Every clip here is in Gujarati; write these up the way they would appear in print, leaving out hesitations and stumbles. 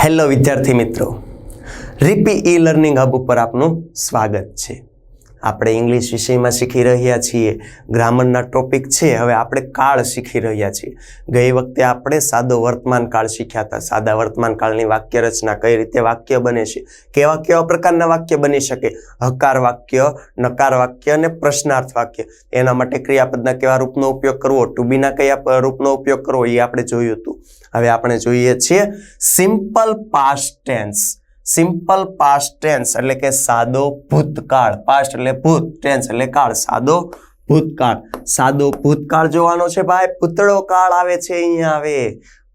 હેલો વિદ્યાર્થી મિત્રો, રીપી ઈ લર્નિંગ હબ ઉપર આપનું સ્વાગત છે। આપણે ઇંગ્લિશ વિષયમાં શીખી રહ્યા છીએ, ગ્રામરના ટોપિક છે। હવે આપણે કાળ શીખી રહ્યા છીએ। ગઈ વખતે આપણે સાદો વર્તમાન કાળ શીખ્યા હતા। સાદા વર્તમાન કાળની વાક્ય રચના, કઈ રીતે વાક્ય બને છે, કેવા કેવા પ્રકારના વાક્ય બની શકે, હકાર વાક્ય, નકાર વાક્ય અને પ્રશ્નાર્થ વાક્ય, એના માટે ક્રિયાપદના કેવા રૂપનો ઉપયોગ કરવો, ટુ બીના કયા રૂપનો ઉપયોગ કરવો, એ આપણે જોયું હતું। હવે આપણે જોઈએ છીએ simple past tense. Simple past tense એટલે કે સાદો ભૂતકાળ। પાસ્ટ એટલે ભૂત, ટેન્સ એટલે કાળ, સાદો ભૂતકાળ। સાદો ભૂતકાળ જોવાનો છે ભાઈ। પૂતળો કાળ આવે છે, અહીંયા આવે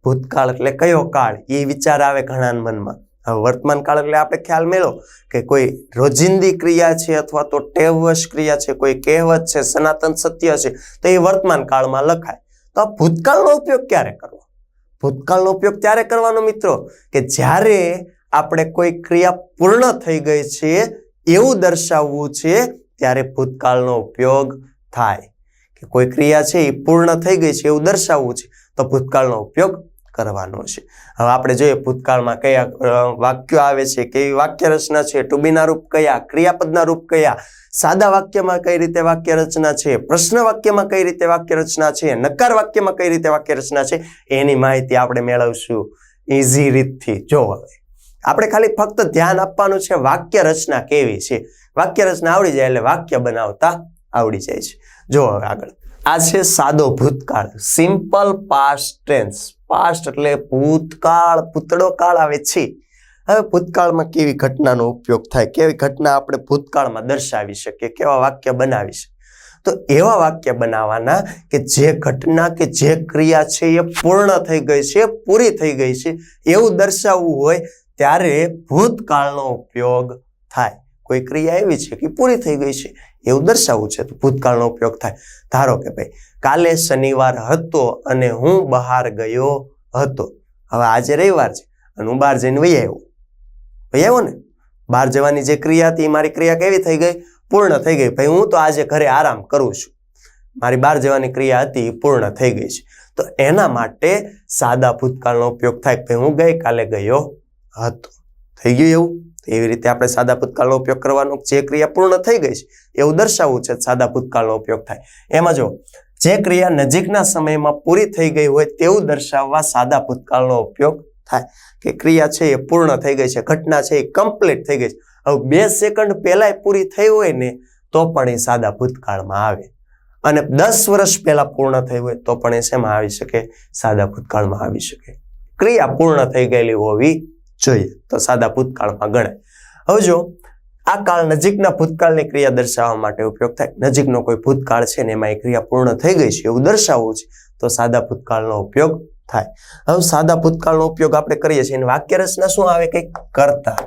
ભૂતકાળ એટલે કયો કાળ, એ વિચાર આવે ઘણા મનમાં। હવે વર્તમાન કાળ એટલે આપણે ખ્યાલ મેળવો કે કોઈ રોજિંદી ક્રિયા છે અથવા તો ટેવવશ ક્રિયા છે, કોઈ કહેવત છે, સનાતન સત્ય છે, તો એ વર્તમાન કાળમાં લખાય। તો આ ભૂતકાળનો ઉપયોગ ક્યારે કરવો? ભૂતકાળનો ઉપયોગ ત્યારે કરવાનો મિત્રો કે જ્યારે આપણે કોઈ ક્રિયા પૂર્ણ થઈ ગઈ છે એવું દર્શાવવું છે, ત્યારે ભૂતકાળનો ઉપયોગ થાય। કે કોઈ ક્રિયા છે એ પૂર્ણ થઈ ગઈ છે એવું દર્શાવવું છે તો ભૂતકાળનો ઉપયોગ કરવાનો છે। હવે આપણે જોઈએ ભૂતકાળમાં કયા વાક્યો આવે છે, કેવી વાક્ય રચના છે, ટુ બીના રૂપ કયા, ક્રિયાપદના રૂપ કયા, સાદા વાક્યમાં કઈ રીતે વાક્ય રચના છે, પ્રશ્ન વાક્યમાં કઈ રીતે વાક્ય રચના છે, નકાર વાક્યમાં કઈ રીતે વાક્ય રચના છે, એની માહિતી આપણે મેળવશું ઈઝી રીતથી। જો હવે આપણે ખાલી ફક્ત ધ્યાન આપવાનું છે વાક્ય રચના કેવી છે। વાક્ય રચના આવડી જાય એટલે વાક્ય બનાવતા આવડી જાય છે। જો હવે આગળ આ છે સાદો ભૂતકાળ, સિમ્પલ પાસ્ટ ટેન્સ। પાસ્ટ એટલે ભૂતકાળ, પૂતળો કાળ આવે છે। હવે ભૂતકાળમાં કેવી ઘટનાનો ઉપયોગ થાય, કેવી ઘટના આપણે ભૂતકાળમાં દર્શાવી શકીએ, કેવા વાક્ય બનાવી શકીએ, તો એવા વાક્ય બનાવવાના કે જે ઘટના કે જે ક્રિયા છે એ પૂર્ણ થઈ ગઈ છે, પૂરી થઈ ગઈ છે એવું દર્શાવવું હોય ત્યારે ભૂતકાળનો ઉપયોગ થાય। કોઈ ક્રિયા એવી છે કે પૂરી થઈ ગઈ છે એવું દર્શાવવું છે તો ભૂતકાળનો ઉપયોગ થાય। ધારો કે ભાઈ કાલે શનિવાર હતો અને હું બહાર ગયો હતો। હવે આજે રવિવાર છે અને હું બહાર જઈને વહી આવ્યો ને, બહાર જવાની જે ક્રિયા હતી મારી ક્રિયા કેવી થઈ ગઈ, પૂર્ણ થઈ ગઈ। ભાઈ હું તો આજે ઘરે આરામ કરું છું, મારી બહાર જવાની ક્રિયા હતી એ પૂર્ણ થઈ ગઈ છે, તો એના માટે સાદા ભૂતકાળનો ઉપયોગ થાય। ભાઈ હું ગઈકાલે ગયો હતો, થઈ ગયું એવું। એવી રીતે આપણે સાદા ભૂતકાળનો ઉપયોગ કરવાનો, જે ક્રિયા પૂર્ણ થઈ ગઈ છે એવું દર્શાવવું છે, સાદા ભૂતકાળનો ઉપયોગ થાય। એમાં જો જે ક્રિયા નજીકના સમયમાં પૂરી થઈ ગઈ હોય તેવું દર્શાવવા સાદા ભૂતકાળનો ઉપયોગ થાય। કે ક્રિયા છે એ પૂર્ણ થઈ ગઈ છે, ઘટના છે એ કમ્પ્લીટ થઈ ગઈ છે, હવે 2 સેકન્ડ પહેલા પૂરી થઈ હોય ને તો પણ એ સાદા ભૂતકાળમાં આવે, અને 10 વર્ષ પહેલા પૂર્ણ થઈ હોય તો પણ એ શેમાં આવી શકે, સાદા ભૂતકાળમાં આવી શકે। ક્રિયા પૂર્ણ થઈ ગયેલી હોવી જોઈએ તો સાદા ભૂતકાળમાં ગણાય। હવે જો આ કાળ નજીકના ભૂતકાળની ક્રિયા દર્શાવવા માટે ઉપયોગ થાય। નજીકનો કોઈ ભૂતકાળ છે ને એમાં એ ક્રિયા પૂર્ણ થઈ ગઈ છે એવું દર્શાવવું છે તો સાદા ભૂતકાળનો ઉપયોગ થાય। હવે સાદા ભૂતકાળનો ઉપયોગ આપણે કરીએ છીએ, વાક્ય રચના શું આવે, કંઈક કરતા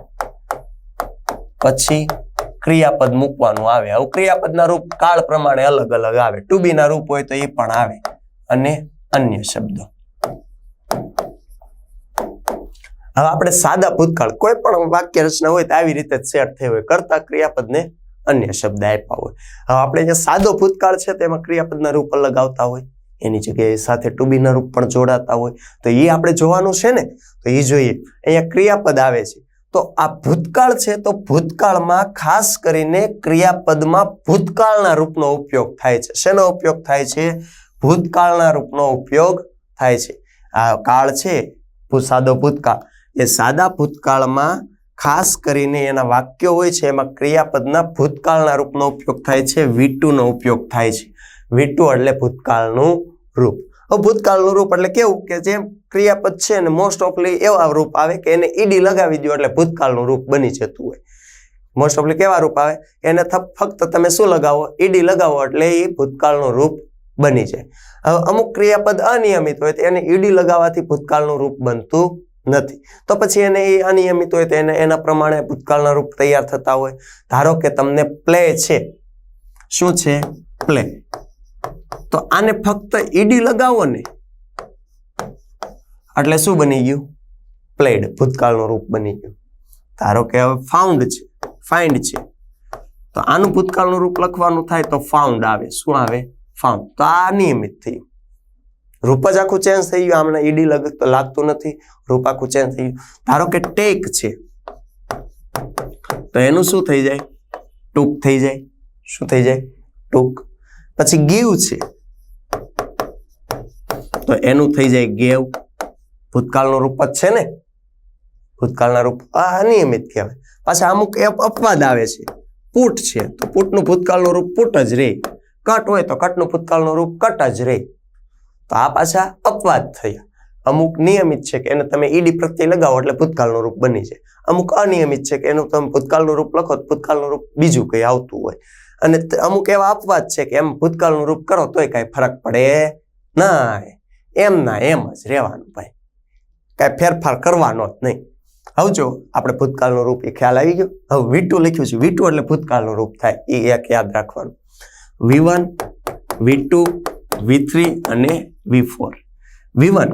પછી ક્રિયાપદ મૂકવાનું આવે। હવે ક્રિયાપદના રૂપ કાળ પ્રમાણે અલગ અલગ આવે, ટુ બીના રૂપ હોય તો એ પણ આવે, અને અન્ય શબ્દો। હવે આપણે સાદા ભૂતકાળ કોઈ પણ વાક્ય રચના હોય તો આવી રીતે સેટ થઈ હોય, કરતા ક્રિયાપદને અન્ય શબ્દ આપ્યા હોય। હવે આપણે જે સાદો ભૂતકાળ છે તેમાં ક્રિયાપદના રૂપ અલગ આવતા હોય, એની જગ્યાએ સાથે ટુ બીના રૂપ પણ જોડાતા હોય, તો એ આપણે જોવાનું છે ને, તો એ જોઈએ। અહીંયા ક્રિયાપદ આવે છે તો આ ભૂતકાળ છે તો ભૂતકાળમાં ખાસ કરીને ક્રિયાપદમાં ભૂતકાળના રૂપનો ઉપયોગ થાય છે। શેનો ઉપયોગ થાય છે? ભૂતકાળના રૂપનો ઉપયોગ થાય છે। આ કાળ છે સાદો ભૂતકાળ, એ સાદા ભૂતકાળમાં ખાસ કરીને એના વાક્યો હોય છે એમાં ક્રિયાપદના ભૂતકાળના રૂપનો ઉપયોગ થાય છે, V2 નો ઉપયોગ થાય છે। V2 એટલે ભૂતકાળનું રૂપ। હવે ભૂતકાળનું રૂપ એટલે કેવું કે જે ક્રિયાપદ છે ને મોસ્ટ ઓફલી એવા રૂપ આવે કે એને ઈડી લગાવી દો એટલે ભૂતકાળનું રૂપ બની જતું હોય। મોસ્ટ ઓફલી કેવા રૂપ આવે, એને ફક્ત તમે શું લગાવો, ઈડી લગાવો એટલે એ ભૂતકાળનું રૂપ બની જાય। હવે અમુક ક્રિયાપદ અનિયમિત હોય તો એને ઈડી લગાવવાથી ભૂતકાળનું રૂપ બનતું નથી, તો પછી એને એ અનિયમિત હોય તો એને એના પ્રમાણે ભૂતકાળના રૂપ તૈયાર થતા હોય। ધારો કે તમને પ્લે છે, શું છે? પ્લે, તો આને ફક્ત ઈડી લગાવો ને એટલે શું બની ગયું? પ્લેડ, ભૂતકાળનું રૂપ બની ગયું। ધારો કે હવે ફાઉન્ડ છે, ફાઇન્ડ છે, તો આનું ભૂતકાળનું રૂપ લખવાનું થાય તો ફાઉન્ડ આવે, શું આવે? ફાઉન્ડ, તો આ અનિયમિત થયું। રૂપ જ આખું ચેન્જ થઈ ગયું, આમને ઈડી લાગતું નથી, રૂપ આખું ચેન્જ થઈ ગયું. ધારો કે ટેક છે તો એનું શું થઈ જાય? ટૂંક થઈ જાય. શું થઈ જાય? ટૂંક. પછી ગીવ છે તો એનું થઈ જાય ગેવ. ભૂતકાળનું રૂપ જ છે ને, ભૂતકાળના રૂપ અનિયમિત કહેવાય. પાછા અમુક અપવાદ આવે છે. પુટ છે તો પુટનું ભૂતકાળનું રૂપ પુટ જ રહે, કટ હોય તો કટનું ભૂતકાળનું રૂપ કટ જ રહે. તો આ પાછા અપવાદ થયા. અમુક નિયમિત છે કે એને તમે ઈડી પ્રત્યય લગાવો એટલે ભૂતકાળનું રૂપ બની જાય. અમુક અનિયમિત છે કે એનું તમે ભૂતકાળનું રૂપ લખો તો ભૂતકાળનું રૂપ બીજું કઈ આવતું હોય. અને અમુક એવા અપવાદ છે કે એમ ભૂતકાળનું રૂપ કરો તોય કઈ ફરક પડે ના, એમ ના એમ જ રહેવાનું ભાઈ, કઈ ફેરફાર કરવાનો જ નહીં. હવે જો આપણે ભૂતકાળનું રૂપ એ ખ્યાલ આવી ગયો. હવે V2 લખ્યું છે, V2 એટલે ભૂતકાળનું રૂપ થાય, એ એક યાદ રાખવાનું. V1, V2, V3 અને V4. V1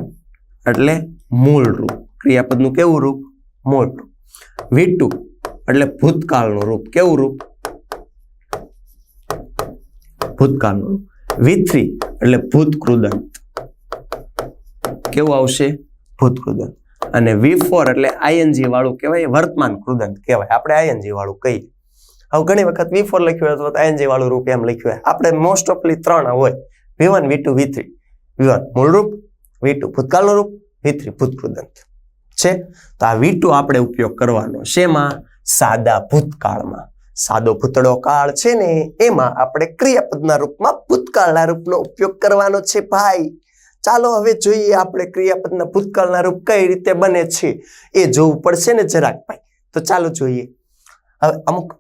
એટલે મૂળ રૂપ, ક્રિયાપદનું કેવું રૂપ? મૂળ રૂપ. V2 એટલે ભૂતકાળનું રૂપ, કેવું રૂપ? ભૂતકાળનું રૂપ. V3 એટલે ભૂતકૃદંત, કેવું આવશે? ભૂતકૃદંત. અને V4 એટલે ING વાળું કહેવાય, વર્તમાન કૃદંત કહેવાય, આપણે ING વાળું કહીએ. હવે ઘણી વખત V4 લખ્યું હોય તો ING વાળું રૂપ એમ લખ્યું હોય. આપણે મોસ્ટ ઓફલી 3 હોય, V1, V2, V3. V1 મૂળ રૂપ, V2 ભૂતકાળનું રૂપ, V3 ભૂતકૃદંત છે. તો આ V2 આપણે ઉપયોગ કરવાનો શેમાં? સાદા ભૂતકાળમાં. સાદો ભૂતળો કાળ છે ને એમાં આપણે ક્રિયાપદના રૂપમાં ભૂતકાળના રૂપનો ઉપયોગ કરવાનો છે ભાઈ. ચાલો હવે જોઈએ આપણે ક્રિયાપદના ભૂતકાળના રૂપ કઈ રીતે બને છે એ જોવું પડશે ને જરાક ભાઈ. તો ચાલો જોઈએ. હવે અમુક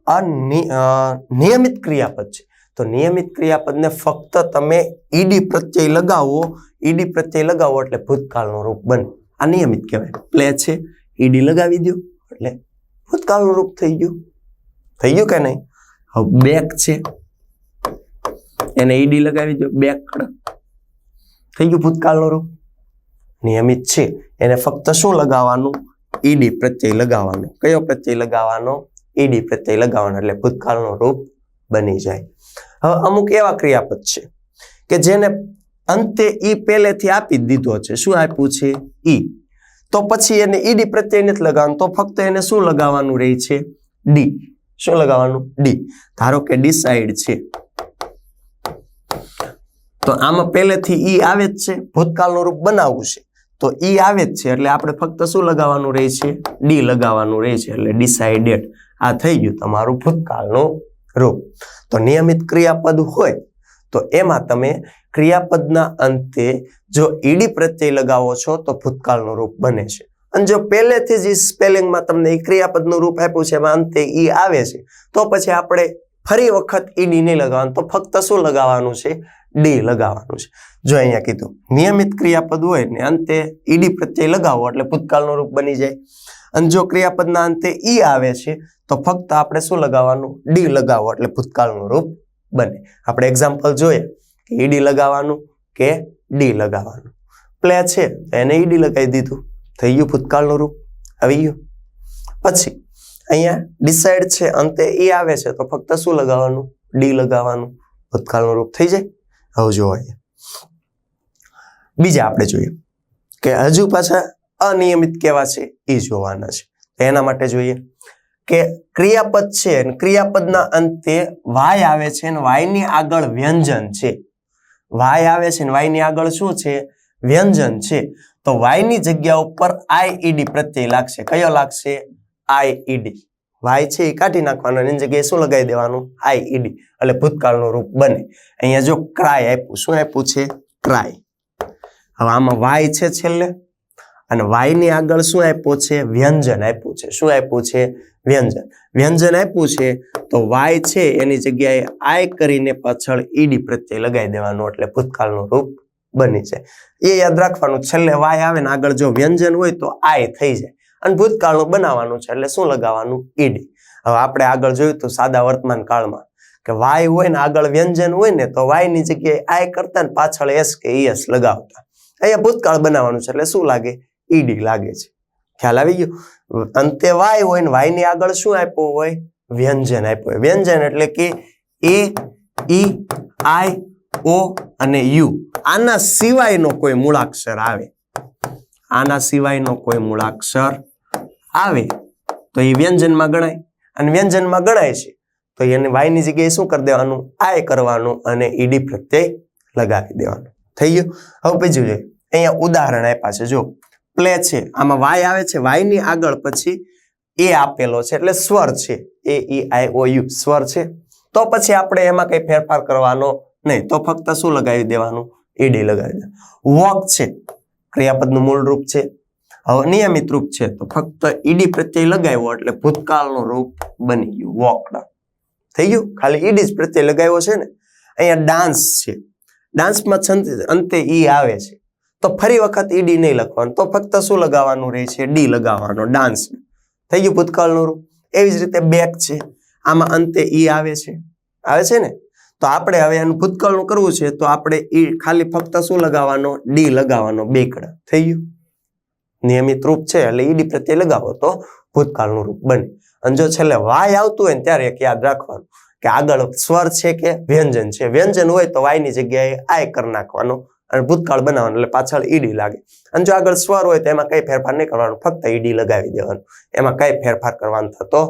નિયમિત ક્રિયાપદ છે તો નિયમિત ક્રિયાપદને ફક્ત તમે ઈડી પ્રત્યય લગાવો, ઈડી પ્રત્યય લગાવો એટલે ભૂતકાળનું રૂપ બને. આ નિયમિત કહેવાય. પ્લે છે, ઈડી લગાવી દો એટલે ભૂતકાળનું રૂપ થઈ ગયું. થઈ ગયું કે નહીં? હવે બેક છે, એને ઈડી લગાવી દો, બેક થઈ ગયું ભૂતકાળનું રૂપ. નિયમિત છે એને ફક્ત શું લગાવવાનું? ઈડી પ્રત્યય લગાવવાનો. કયો પ્રત્યય લગાવવાનો? ઈડી પ્રત્યય લગાવવાનો એટલે ભૂતકાળનું રૂપ બની જાય. હવે અમુક એવા ક્રિયાપદ છે કે જેને અંતે ઈ પહેલેથી આપી દીધો છે. શું આપ્યું છે? ઈ. તો પછી એને ઈડી પ્રત્યય નથી લગાવવાનું, તો ફક્ત એને શું લગાવવાનું રહે છે? ડી. શું લગાવવાનું? ડી. ધારો કે ડિસાઇડ છે તો આમાં પહેલેથી ઈ આવે જ છે, ભૂતકાળનું રૂપ બનાવવું છે તો ઈ આવે જ છે એટલે આપણે ફક્ત શું લગાવવાનું રહે છે? ડી લગાવવાનું રહે છે એટલે ડિસાઇડેડ. આ થઈ ગયું તમારું ભૂતકાળનું રૂપ. તો નિયમિત ક્રિયાપદ હોય તો એમાં તમે ક્રિયાપદના અંતે જો ઈડી પ્રત્યય લગાવો છો તો ભૂતકાળનું રૂપ બને છે. અને જો પહેલેથી જ સ્પેલિંગમાં તમને એ ક્રિયાપદનું રૂપ આપ્યું છે એમાં અંતે ઈ આવે છે તો પછી આપણે ફરી વખત ઈડી નહીં લગાવવાનું, તો ફક્ત શું લગાવવાનું છે? ડી લગાવવાનું છે. જો અહીંયા કીધું નિયમિત ક્રિયાપદ હોય ને અંતે ઈડી પ્રત્યય લગાવો એટલે ભૂતકાળનું રૂપ બની જાય. અને જો ક્રિયાપદના અંતે ઈ આવે છે તો ફક્ત આપણે શું લગાવવાનું? ડી લગાવો એટલે ભૂતકાળનું રૂપ બને. આપણે એક્ઝામ્પલ જોઈએ કે ઈડી લગાવવાનું કે ડી લગાવવાનું. પ્લે છે એને ઈડી લગાવી દીધું, થઈ ગયું ભૂતકાળનું રૂપ, આવી ગયું. પછી અહીંયા ડિસાઇડ છે અંતે ઈ આવે છે તો ફક્ત શું લગાવવાનું? ડી લગાવવાનું, ભૂતકાળનું રૂપ થઈ જાય. હવે જો બીજા આપણે જોઈએ કે હજુ પાછા અનિયમિત કેવા છે એ જોવાના છે. એના માટે જોઈએ કે ક્રિયાપદ છે અને ક્રિયાપદના અંતે વાય આવે છે અને વાયની આગળ વ્યંજન છે. વાય આવે છે અને વાયની આગળ શું છે? વ્યંજન છે. તો વાયની જગ્યા ઉપર આઈઈડી પ્રત્યય લાગશે. કયો લાગશે? આઈઈડી. વાય છે એ કાઢી નાખવાનો, એની જગ્યાએ શું લગાવી દેવાનું? આઈઈડી એટલે ભૂતકાળનું રૂપ બને. અહીંયા જો ક્રાય આપ્યું, શું આપ્યું છે? ક્રાય. હવે આમાં વાય છે છેલ્લે અને વાયની આગળ શું આપ્યું છે? વ્યંજન આપ્યું છે. શું આપ્યું છે? વ્યંજન. વ્યંજન આપ્યું છે તો વાય છે એની જગ્યાએ આઈ કરીને પાછળ ઈડી પ્રત્યય લગાવી દેવાનું એટલે ભૂતકાળનું રૂપ બની જાય. એ યાદ રાખવાનું, છેલ્લે વાય આવે ને આગળ જો વ્યંજન હોય તો આઈ થઈ જાય અને ભૂતકાળનું બનાવવાનું છે એટલે શું લગાવવાનું? ઈડી. હવે આપણે આગળ જોયું તો સાદા વર્તમાન કાળમાં કે વાય હોય ને આગળ વ્યંજન હોય ને તો વાય ની જગ્યાએ આઈ કરતા ને પાછળ એસ કે ઈએસ લગાવતા. અહીંયા ભૂતકાળ બનાવવાનું છે એટલે શું લાગે? ઈડી લાગે છે. ખ્યાલ આવી ગયો? અંતે વાય હોય ને વાય ની આગળ શું આપ્યું હોય? વ્યંજન આપ્યું હોય. વ્યંજન એટલે કે એ, ઈ, આઈ, ઓ અને યુ આના સિવાયનો કોઈ મૂળાક્ષર આવે, આના સિવાયનો કોઈ મૂળાક્ષર આવે તો એ વ્યંજનમાં ગણાય, અને વ્યંજનમાં ગણાય છે તો એને વાય ની જગ્યાએ શું કરી દેવાનું, આય કરવાનું અને ઈડી પ્રત્યય લગાવી દેવાનું. થઈ ગયું. હવે બીજું જોઈએ, અહીંયા ઉદાહરણ આપ્યા છે. જો પ્લે છે, આમાં વાય આવે છે, વાય ની આગળ પછી એ આપેલો છે એટલે સ્વર છે, એ ઈ આઈ ઓ યુ સ્વર છે. તો પછી આપણે એમાં કઈ ફેરફાર કરવાનો નહીં, તો ફક્ત શું લગાવી દેવાનું, ઈડી લગાવી દેવાનું. વોક છે, ક્રિયાપદનું મૂળ રૂપ છે. હવે નિયમિત રૂપ છે તો ફક્ત ઈડી પ્રત્યય લગાવ્યો એટલે ભૂતકાળનું રૂપ બની ગયું, વોકડ. થઈ ગયું. ખાલી ઈડી જ પ્રત્યય લગાવ્યો છે ને. અહીંયા ડાન્સ છે, ડાન્સમાં અંતે ઈ આવે છે તો ફરી વખત ઈડી નહીં લખવાનું, તો ફક્ત શું લગાવવાનું રહે છે, ડી લગાવવાનો, ડાન્સ. થઈ ગયું ભૂતકાળનું રૂપ. એવી જ રીતે બેક છે, આમાં અંતે ઈ આવે છે ને, તો આપણે હવે એનું ભૂતકાળનું કરવું છે તો આપણે ઈ ખાલી ફક્ત શું લગાવવાનો, ડી લગાવવાનો, બેકડ. થઈ ગયું. નિયમિત રૂપ છે એટલે ઈડી પ્રત્યય લગાવો તો ભૂતકાળનું રૂપ બને. અને જો છેલ્લે વાય આવતું હોય ને ત્યારે એક યાદ રાખવાનું કે આગળ સ્વર છે કે વ્યંજન છે. વ્યંજન હોય તો વાય ની જગ્યાએ આય કરી નાખવાનો અને ભૂતકાળ બનાવવાનો એટલે પાછળ ઈડી લાગે. અને જો આગળ સ્વર હોય તો એમાં કઈ ફેરફાર નહીં કરવાનો, ફક્ત ઈડી લગાવી દેવાનું, એમાં કઈ ફેરફાર કરવાનો થતો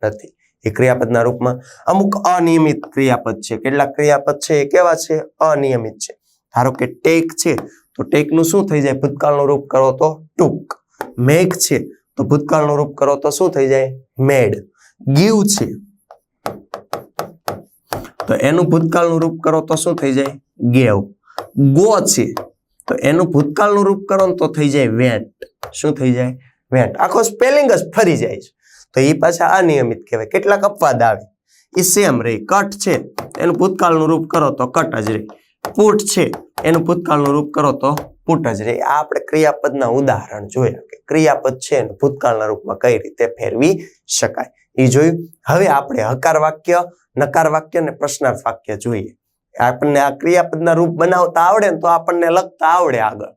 નથી. એ ક્રિયાપદના રૂપમાં અમુક અનિયમિત ક્રિયાપદ છે. કેટલાક ક્રિયાપદ છે એ કેવા છે, અનિયમિત છે. ધારો કે ટેક છે તો ટેક નું શું થઈ જાય, ભૂતકાળનું રૂપ કરો તો ટૂંક. મેક છે તો ભૂતકાળનું રૂપ કરો તો શું થઈ જાય, મેડ. ગીવ છે તો એનું ભૂતકાળનું રૂપ કરો તો શું થઈ જાય, ગેવ. ગો છે તો એનું ભૂતકાળનું રૂપ કરો તો થઈ જાય વેન્ટ. શું થઈ જાય, વેન્ટ. આખો સ્પેલિંગ જ ફરી જાય છે તો એ પાછા અનિયમિત કહેવાય. કેટલાક અપવાદ આવે એ સેમ રહે. કટ છે એનું ભૂતકાળનું રૂપ કરો તો કટ જ રહે. પુટ છે એનું ભૂતકાળનું રૂપ કરો તો પુટ જ રહે. આ આપણે ક્રિયાપદના ઉદાહરણ જોયા કે ક્રિયાપદ છે એને ભૂતકાળના રૂપમાં કઈ રીતે ફેરવી શકાય એ જોયું. હવે આપણે હકાર વાક્ય, નકાર વાક્ય અને પ્રશ્નાર્થ વાક્ય જોઈએ. આપણને આ ક્રિયાપદના રૂપ બનાવતા આવડે ને તો આપણને લખતા આવડે આગળ,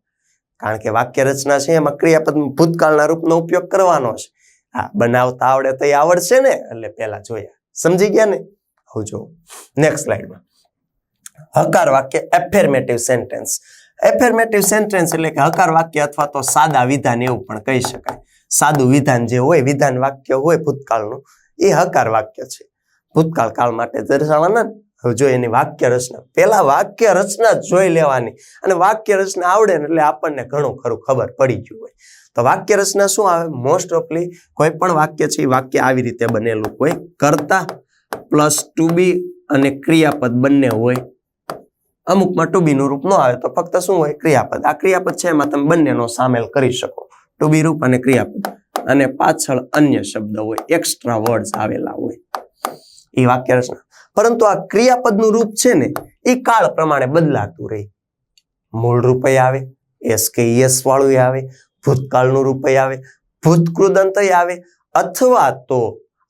કારણ કે વાક્ય રચના છે એમાં ક્રિયાપદ ભૂતકાળના રૂપનો ઉપયોગ કરવાનો છે. હા, બનાવતા આવડે તો એ આવડશે ને, એટલે પેલા જોયા. સમજી ગયા ને? હવે જો નેક્સ્ટ સ્લાઇડમાં હકાર વાક્ય, એફર્મેટિવ સેન્ટેન્સ. એફર્મેટિવ સેન્ટેન્સ એટલે કે હકાર વાક્ય અથવા તો સાદા વિધાન એવું પણ કહી શકાય. સાદું વિધાન જે હોય, વિધાન વાક્ય હોય ભૂતકાળનું, એ હકાર વાક્ય છે. ભૂતકાળ કાળ માટે દર્શાવવાના. હવે જો એની વાક્ય રચના, પેલા વાક્ય રચના જોઈ લેવાની, અને વાક્ય રચના આવડે ને એટલે આપણને ઘણું ખરું ખબર પડી ગયું હોય. તો વાક્ય રચના શું આવે, મોસ્ટ ઓફલી કોઈ પણ વાક્ય છે એ વાક્ય આવી રીતે બનેલું હોય, કર્તા પ્લસ ટુ બી અને ક્રિયાપદ બંને હોય. અમુકમાં ટુ બી નું રૂપ ન આવે તો ફક્ત શું હોય, ક્રિયાપદ. આ ક્રિયાપદ છે એમાં તમે બંનેનો સામેલ કરી શકો, ટુ બી રૂપ અને ક્રિયાપદ, અને પાછળ અન્ય શબ્દ હોય, એક્સ્ટ્રા વર્ડ્સ આવેલા હોય, એ વાક્ય રચના. પરંતુ આ ક્રિયાપદનું રૂપ છે ને એ કાળ પ્રમાણે બદલાતું રહે. મૂળ રૂપે આવે, એસ કે યસ વાળું આવે, ભૂતકાળનું રૂપે આવે, ભૂતકૃદંત આવે, અથવા તો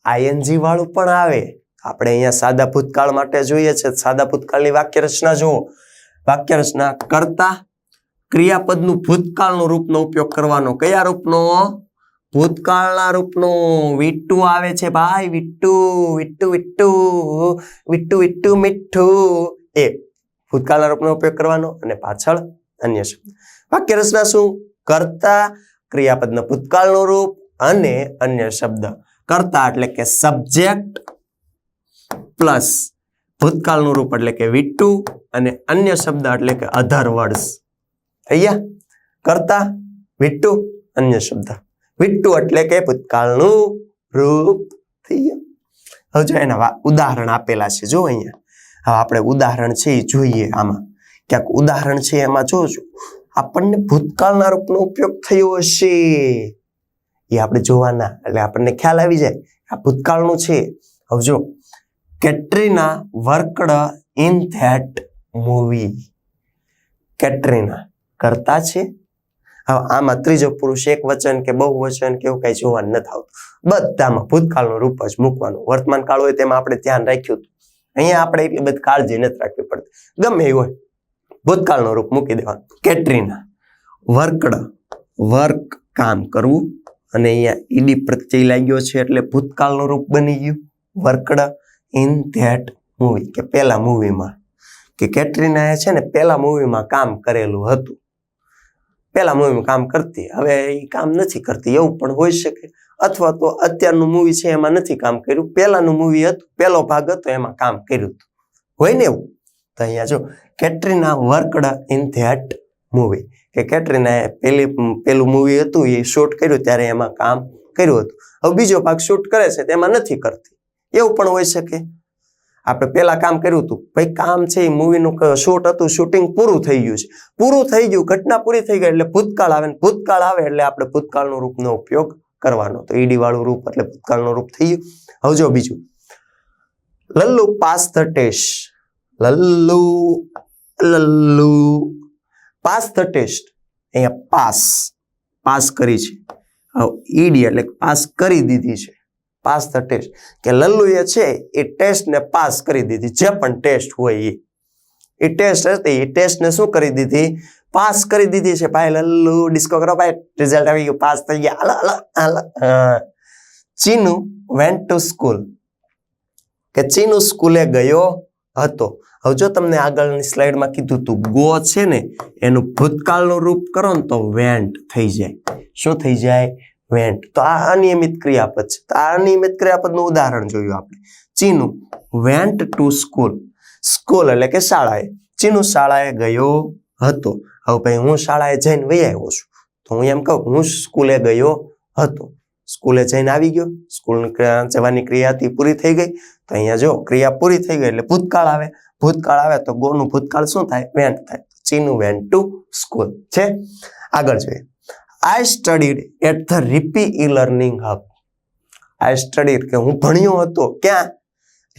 આઈએનજી વાળું પણ આવે. આપણે અહીંયા સાદા ભૂતકાળ માટે જોઈએ છે. સાદા ભૂતકાળની વાક્ય રચના જુઓ. વાક્ય રચના કરતા ક્રિયાપદનું ભૂતકાળનું રૂપનો ઉપયોગ કરવાનો. કયા રૂપનો? ભૂતકાળના રૂપનો. વિટ્ટુ આવે છે ભાઈ, વિટ્ટુ વિટ્ટુ વિટ્ટુ વિટ્ટુ વિટ્ટુ મીઠું, એ ભૂતકાળના રૂપનો ઉપયોગ કરવાનો અને પાછળ અન્ય શબ્દ. વાક્ય રચના શું? કરતા, ક્રિયાપદનું ભૂતકાળનું રૂપ અને અન્ય શબ્દ. કરતા એટલે કે સબ્જેક્ટ પ્લસ ભૂતકાળનું રૂપ એટલે કે વિટ્ટુ અને અન્ય શબ્દ એટલે કે અધર વર્ડ્સ. થઈ ગયા? કરતા, વિટ્ટુ, અન્ય શબ્દ. વિટ્ટુ એટલે કે ભૂતકાળનું રૂપ. થઈ ગયા? હવે જો એના ઉદાહરણ આપેલા છે, જો અહીંયા. હવે આપણે ઉદાહરણ છે એ જોઈએ. આમાં ક્યાંક ઉદાહરણ છે એમાં જોજો આપણને ભૂતકાળના રૂપનો ઉપયોગ થયો હશે, એ આપણે જોવાના, એટલે આપણને ખ્યાલ આવી જાય આ ભૂતકાળનું છે. હવે જો Katrina worked in that movie. Katrina કરતા છે. હવે આમાં ત્રીજો પુરુષ એક વચન કે બહુવચન કે એવું કઈ જોવાનું નથી આવતું. બધામાં ભૂતકાળનું રૂપ જ મૂકવાનું. વર્તમાન કાળ હોય તેમાં આપણે ધ્યાન રાખ્યું હતું. અહીંયા આપણે એટલી બધી કાળજી નથી રાખવી પડતી. ગમે એવું હોય ભૂતકાળનું રૂપ મૂકી દેવાનું. કેટરીના વર્કડ, વર્ક કામ કરવું, અને અહીંયા ઈડી પ્રત્યય લાગ્યો છે એટલે ભૂતકાળનું રૂપ બની ગયું વર્કડ ઇન ધેટ મૂવી, કે પેલા મૂવીમાં. કે કેટરીનાએ છે ને પહેલા મૂવીમાં કામ કરેલું હતું, પહેલા મૂવીમાં કામ કરતી, હવે એ કામ નથી કરતી, એવું પણ હોઈ શકે. અથવા તો અત્યારનું મૂવી છે એમાં નથી કામ કર્યું, પહેલાનું મૂવી હતું, પહેલો ભાગ હતો એમાં કામ કર્યું હતું, હોય ને એવું. તો અહીંયા જો Katrina worked in that movie, કે કેટરીનાએ પેલું મૂવી હતું એ શૂટ કર્યું ત્યારે એમાં કામ કર્યું હતું. હવે બીજો ભાગ શૂટ કરે છે તેમાં નથી કરતી, એવું પણ હોઈ શકે. આપણે પહેલા કામ કર્યું હતું, ભાઈ કામ છે એ મૂવીનું શૂટ હતું, શૂટિંગ પૂરું થઈ ગયું છે, પૂરું થઈ ગયું, ઘટના પૂરી થઈ ગઈ એટલે ભૂતકાળ આવે, ભૂતકાળ આવે એટલે આપણે ભૂતકાળનું રૂપનો ઉપયોગ કરવાનો. તો ઈડી વાળું રૂપ એટલે ભૂતકાળનું રૂપ થઈ ગયું. હવે જો બીજું, Lallu pass the test, Lallu pass the test, અહીંયા પાસ કરી છે. હવે ઈડી એટલે પાસ કરી દીધી છે, પાસ ધ ટેસ્ટ, કે લલ્લુએ છે એ ટેસ્ટને પાસ કરી દીધી, જે પણ ટેસ્ટ હોય એ ટેસ્ટ હતી, એ ટેસ્ટને શું કરી દીધી, પાસ કરી દીધી છે. ભાઈ લલ્લુ ડિસ્કો કરો ભાઈ, રિઝલ્ટ આવી ગયું, પાસ થઈ ગયા. ચીનુ વેન્ટ ટુ સ્કૂલ, કે ચીનુ સ્કૂલે ગયો હતો. હવે જો તમને આગળની સ્લાઇડમાં કીધું તું ગો છે ને એનું ભૂતકાળનું રૂપ કરો ને તો વેન્ટ થઈ જાય. શું થઈ જાય? વેન્ટ. તો આ અનિયમિત ક્રિયાપદ છે. તો આ અનિયમિત ક્રિયાપદનું ઉદાહરણ જોયું આપણે. Chinu went to school, school એટલે કે શાળાએ, ચીનુ શાળાએ ગયો હતો. હવે ભાઈ હું શાળાએ જઈને વહી આવ્યો છું, તો હું એમ કહું હું સ્કૂલે ગયો હતો, સ્કૂલે જઈને આવી ગયો, સ્કૂલ જવાની ક્રિયા હતી પૂરી થઈ ગઈ. તો અહીંયા જો ક્રિયા પૂરી થઈ ગઈ એટલે ભૂતકાળ આવે, ભૂતકાળ આવે તો ગોનું ભૂતકાળ શું થાય? વેન્ટ થાય. ચીનુ વેન્ટ ટુ સ્કૂલ છે. આગળ જોઈએ, I studied at the RP e learning hub. I studied કે હું ભણ્યો હતો, ક્યાં?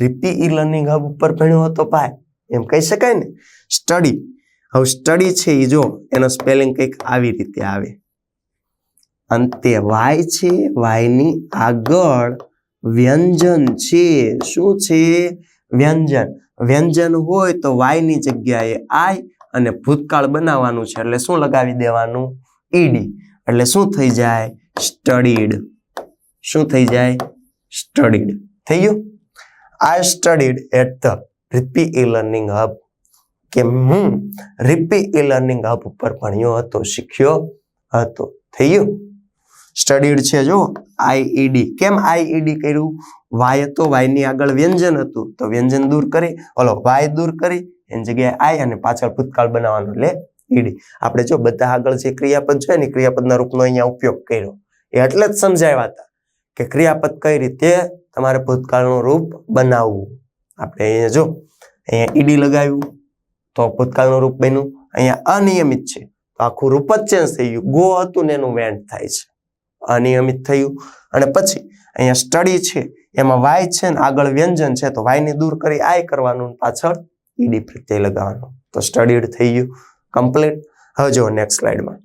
રીપી ઈ લર્નિંગ હબ ઉપર ભણ્યો હતો ભાઈ, એમ કહી શકાય ને. સ્ટડી, હવે સ્ટડી છે એ જો એનો સ્પેલિંગ કંઈક આવી રીતે આવે, અંતે વાય છે, વાયની આગળ વ્યંજન છે. શું છે? વ્યંજન. વ્યંજન હોય તો વાયની જગ્યાએ આઈ અને ભૂતકાળ બનાવવાનું છે એટલે શું લગાવી દેવાનું? ઈડી. એટલે શું થઈ જાય? સ્ટડીડ. શું થઈ જાય? સ્ટડીડ. થઈ ગયું? I studied at the RP e learning hub, કે હું રીપી ઈ લર્નિંગ હબ ઉપર ભણ્યો હતો, શીખ્યો હતો. થઈ ગયું? સ્ટડીડ છે જો આઈઈડી. કેમ આઈઈડી કર્યું? વાય હતો, વાયની આગળ વ્યંજન હતું તો વ્યંજન દૂર કરી, ઓલો વાય દૂર કરી એની જગ્યાએ આઈ અને પાછળ ભૂતકાળ બનાવવાનું એટલે ઈડી. આપણે જો બધા આગળ જે ક્રિયાપદ છે ને ક્રિયાપદના રૂપનો અહીંયા ઉપયોગ કર્યો એ એટલે જ સમજાવ્યા હતા કે ક્રિયાપદ કઈ રીતે તમારે ભૂતકાળનું રૂપ બનાવવું. આપણે અહીંયા જો અહીંયા ઈડી લગાવ્યું તો ભૂતકાળનું રૂપ બન્યું. અહીંયા અનિયમિત છે તો આખું રૂપ જ ચેન્જ થઈ ગયું. ગો હતું ને એનું વેન્ટ થાય છે, અનિયમિત થયું. અને પછી અહીંયા સ્ટડી છે એમાં વાય છે ને આગળ વ્યંજન છે તો વાય ને દૂર કરી આય કરવાનું, પાછળ ઈડી પ્રત્યય લગાવવાનું. તો સ્ટડીડ થઈ ગયું કમ્પ્લીટ. હવે જો નેક્સ્ટ સ્લાઇડમાં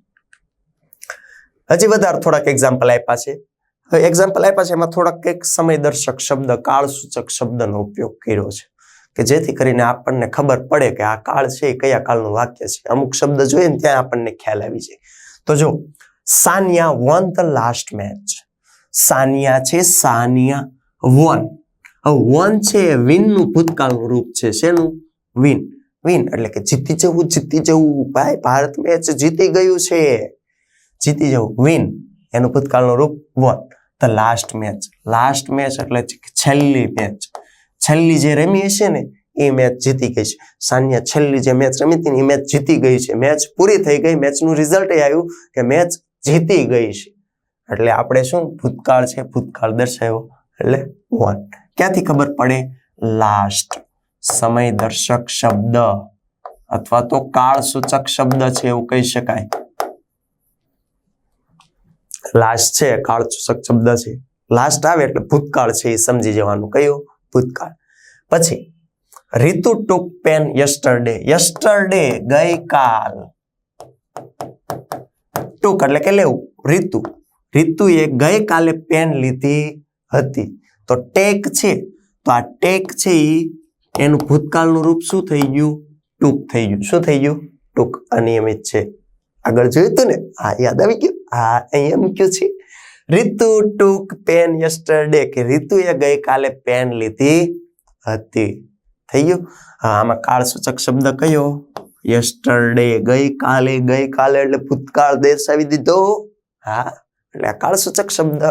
હજી વધારે થોડાક એક્ઝામ્પલ આપ્યા છે. હવે એક્ઝામ્પલ આપ્યા છે એમાં થોડાક કંઈક સમયદર્શક શબ્દ, કાળસૂચક શબ્દનો ઉપયોગ કર્યો છે કે જેથી કરીને આપણને ખબર પડે કે આ કાળ છે એ કયા કાળનું વાક્ય છે. અમુક શબ્દ જોઈએ ને ત્યાં આપણને ખ્યાલ આવી જાય. તો જો Sania won the last match. Sania છે, સાનિયા વોન. હવે વોન છે એ વિનનું ભૂતકાળનું રૂપ છે. શેનું? વિન. વિન એટલે કે જીતી જવું, જીતી જવું. ભાઈ ભારત મેચ જીતી ગયું છે, જીતી જવું. વિન એનું ભૂતકાળનું રૂપ won. The last match. Last match એટલે છેલ્લી મેચ. છેલ્લી જે રમી હશે ને એ મેચ જીતી ગઈ છે. સાનિયા છેલ્લી જે મેચ રમી હતી ને એ મેચ જીતી ગઈ છે. મેચ પૂરી થઈ ગઈ, મેચનું રિઝલ્ટ એ આવ્યું કે મેચ જીતી ગઈ છે. એટલે આપણે શું ભૂતકાળ છે, ભૂતકાળ દર્શાવ્યો એટલે વોન. ક્યાંથી ખબર પડે? લાસ્ટ. સમયદર્શક શબ્દ અથવા તો કાળસૂચક શબ્દ છે એવું કહી શકાય. લાસ્ટ છે કાળસૂચક શબ્દ છે. લાસ્ટ આવે એટલે ભૂતકાળ છે એ સમજી જવાનું. કયું? ભૂતકાળ. પછી રીતુ ટુક પેન યસ્ટરડે. યસ્ટરડે ગઈકાલ. ટુક એટલે કે લેવું. રીતુ. રીતુએ ગઈકાલે પેન લીધી હતી. તો ટેક છે તો આ ટેક છે એનું ભૂતકાળનું રૂપ શું થઈ ગયું? ટુક થઈ ગયું. શું થઈ ગયું? ટુક. અનિયમિત છે. આગળ જોયું હતું ને? હા, યાદ આવી ગયું. હા, અહીંયા મૂક્યું છે. રીતુ ટુક પેન યસ્ટરડે, કે રીતુએ ગઈકાલે પેન લીધી હતી. થઈ ગયું. હા, આમાં કાળ સૂચક શબ્દ કયો? યસ્ટરડે, ગઈકાલે. ગઈકાલે એટલે ભૂતકાળ દર્શાવી દીધો. હા, એટલે આ કાળ સૂચક શબ્દ.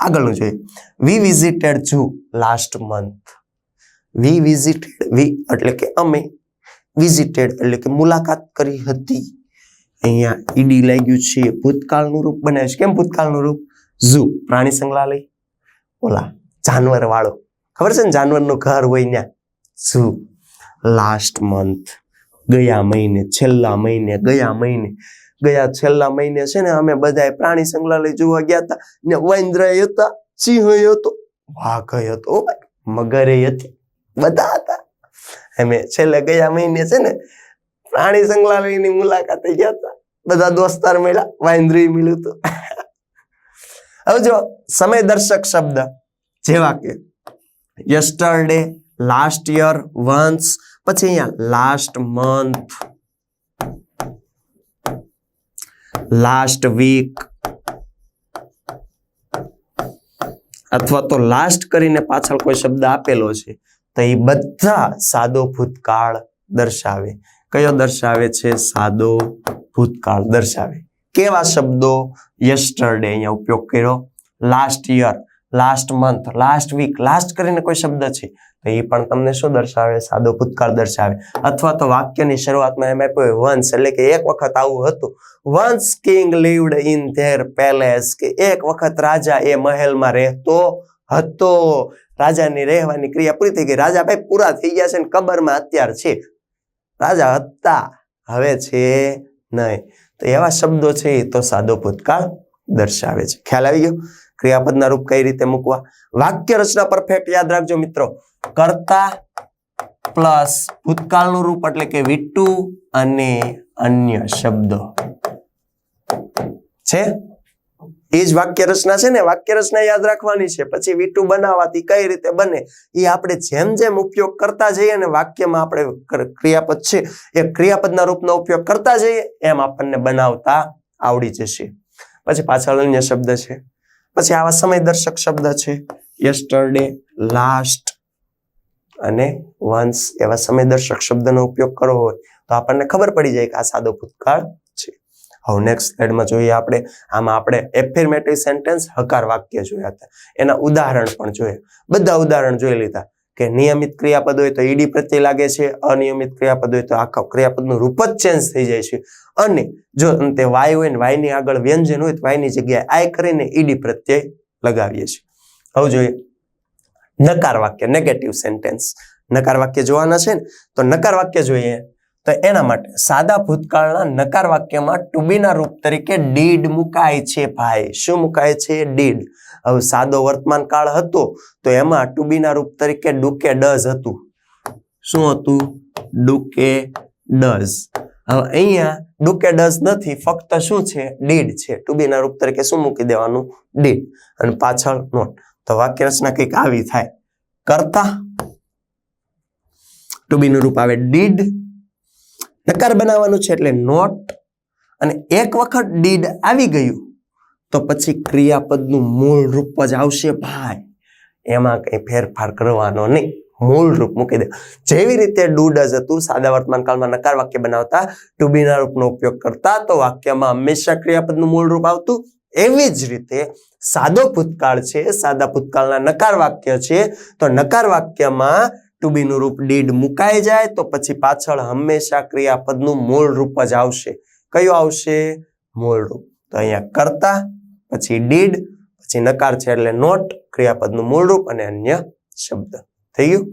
આગળનું જોઈએ. We visited zoo last month. We visited, we એટલે કે અમે, વિઝિટેડ એટલે કે મુલાકાત કરી હતી. અહીંયા ઈડી લાગ્યું છે, ભૂતકાળનું રૂપ બનાવ્યું છે. કેમ ભૂતકાળનું રૂપ? ઝૂ પ્રાણી સંગ્રહાલય, ઓલા જાનવર વાળો, ખબર છે ને જાનવરનું ઘર હોય ત્યાં. ઝૂ. લાસ્ટ મંથ ગયા મહિને, છેલ્લા મહિને, ગયા મહિને. ગયા છેલ્લા મહિને છે ને અમે બધા પ્રાણી સંગ્રહાલય જોવા ગયા હતા ને વાંદરા હતા, સિંહ હતો, વાઘ હતો, મગર હતી, બધા હતા. અમે છેલ્લે ગયા મહિને છે ને પ્રાણી સંગ્રહાલયની મુલાકાતે ગયા હતા, બધા દોસ્તાર મળ્યા, વાંદરું મળ્યું હતું. હવે જો સમય દર્શક શબ્દ જેવા કે યસ્ટરડે, લાસ્ટ યર, વન્સ, પછી અહીંયા લાસ્ટ મંથ, લાસ્ટ વીક, અથવા તો લાસ્ટ કરીને પાછળ કોઈ શબ્દ આપેલો છે તો એ બધા સાદો ભૂતકાળ દર્શાવે. કયો દર્શાવે છે? સાદો ભૂતકાળ દર્શાવે. કેવા શબ્દો? યસ્ટરડે અહીંયા ઉપયોગ કર્યો, last year, last month, last week, last કરીને કોઈ શબ્દ છે તો એ પણ તમને શું દર્શાવે? સાદો ભૂતકાળ દર્શાવે. અથવા તો વાક્યની શરૂઆતમાં એમ આપ્યું વન્સ એટલે કે એક વખત આવું હતું. Once king lived in their palace, કે એક વખત રાજા એ મહેલમાં રહેતો હતો. રાજાની રહેવાની ક્રિયા પૂરી થઈ ગઈ. રાજા ભાઈ પૂરા થઈ ગયા છે ને કબરમાં અત્યારે છે. રાજા હતા, હવે છે નહીં. તો એવા શબ્દો છે એ તો સાદો ભૂતકાળ દર્શાવે છે. ખ્યાલ આવી ગયો? ક્રિયાપદના રૂપ કઈ રીતે મૂકવા? વાક્ય રચના પરફેક્ટ યાદ રાખજો મિત્રો. કર્તા પ્લસ ભૂતકાળનું રૂપ એટલે કે વીટુ અને અન્ય શબ્દો છે. એ જ વાક્ય રચના છે ને. વાક્ય રચના યાદ રાખવાની છે. પછી વીટુ બનાવવાથી કઈ રીતે બને એ આપણે જેમ જેમ ઉપયોગ કરતા જઈએ ને વાક્યમાં આપણે ક્રિયાપદ છે એ ક્રિયાપદના રૂપનો ઉપયોગ કરતા જઈએ એમ આપણને બનાવતા આવડી જશે. પછી પાછળ અન્ય શબ્દ છે. પછી આવા સમય દર્શક શબ્દ છે યસ્ટરડે, લાસ્ટ અને વન્સ. એવા સમય દર્શક શબ્દનો ઉપયોગ કરવો હોય તો આપણને ખબર પડી જાય કે આ સાદો ભૂતકાળ છે. હવે નેક્સ્ટ સ્લાઇડમાં જોઈએ આપણે. આમાં આપણે એફર્મેટિવ સેન્ટેન્સ, હકાર વાક્ય જોયા હતા. એના ઉદાહરણ પણ જોયા. બધા ઉદાહરણ જોઈ લીધા કે નિયમિત ક્રિયાપદ હોય તો ઈડી પ્રત્યય લાગે છે, અનિયમિત ક્રિયાપદ હોય તો આખા ક્રિયાપદનું રૂપ જ ચેન્જ થઈ જાય છે. અને જો અંતે વાય હોય ને વાયની આગળ વ્યંજન હોય તો વાયની જગ્યાએ આય કરીને ઈડી પ્રત્યય લગાવીએ છીએ. હવે જોઈએ નકાર વાક્ય, નેગેટિવ સેન્ટેન્સ. નકાર વાક્ય જોવાના છે ને તો નકાર વાક્ય જોઈએ તો એના માટે સાદા ભૂતકાળના નકાર વાક્યમાં ટુ બી ના રૂપ તરીકે ડીડ મુકાય છે. ભાઈ શું મુકાય છે? ડીડ. હવે સાદો વર્તમાન કાળ હતો તો એમાં ટુ બી ના રૂપ તરીકે ડુકે ડઝ હતું. શું હતું? ડુકે ડઝ. હવે અહીંયા ડુકે ડઝ નથી, ફક્ત શું છે? ડીડ છે. ટુ બી ના રૂપ તરીકે શું મૂકી દેવાનું? ડીડ. અને પાછળ નોટ. તો વાક્ય રચના કંઈક આવી થાય. કરતા ટુ બી નું રૂપ આવે ડીડ, નકાર બનાવવાનું છે એટલે નોટ, અને એક વખત ડીડ આવી ગયું તો પછી ક્રિયાપદનું મૂળ રૂપ જ આવશે ભાઈ. એમાં કઈ ફેરફાર કરવાનો નહીં, મૂળ રૂપ મૂકી દે. જેવી રીતે ડુ ડઝ હતું સાદા વર્તમાન કાળમાં નકાર વાક્ય બનાવતા ટુ બી ના રૂપનો ઉપયોગ કરતા તો વાક્યમાં હંમેશા ક્રિયાપદનું મૂળ રૂપ આવતું. એવી જ રીતે સાદો ભૂતકાળ છે, સાદા ભૂતકાળના નકાર વાક્ય છે તો નકાર વાક્યમાં ટુ બી નું રૂપ ડીડ મુકાઈ જાય તો પછી પાછળ હંમેશા ક્રિયાપદનું મૂળ રૂપ જ આવશે. કયું આવશે? મૂળ રૂપ. તો અહીંયા કરતા, પછી ડીડ, પછી નકાર છે એટલે નોટ, ક્રિયાપદનું મૂળ રૂપ અને અન્ય શબ્દ. થઈ ગયું?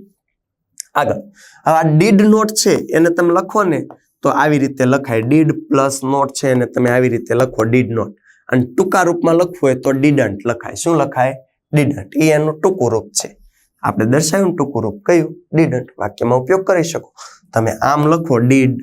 આગળ હવે આ ડીડ નોટ છે એને તમે લખો ને તો આવી રીતે લખાય. ડીડ પ્લસ નોટ છે એને તમે આવી રીતે લખો, ડીડ નોટ. અને ટૂંકા રૂપમાં લખવું હોય તો ડીડન્ટ લખાય. શું લખાય? ડીડન્ટ. એ એનું ટૂંકું રૂપ છે. આપણે દર્શાવ્યું ટૂંકું રૂપ કયું? ડીડન્ટ. વાક્યમાં ઉપયોગ કરી શકો. તમે આમ લખો ડીડ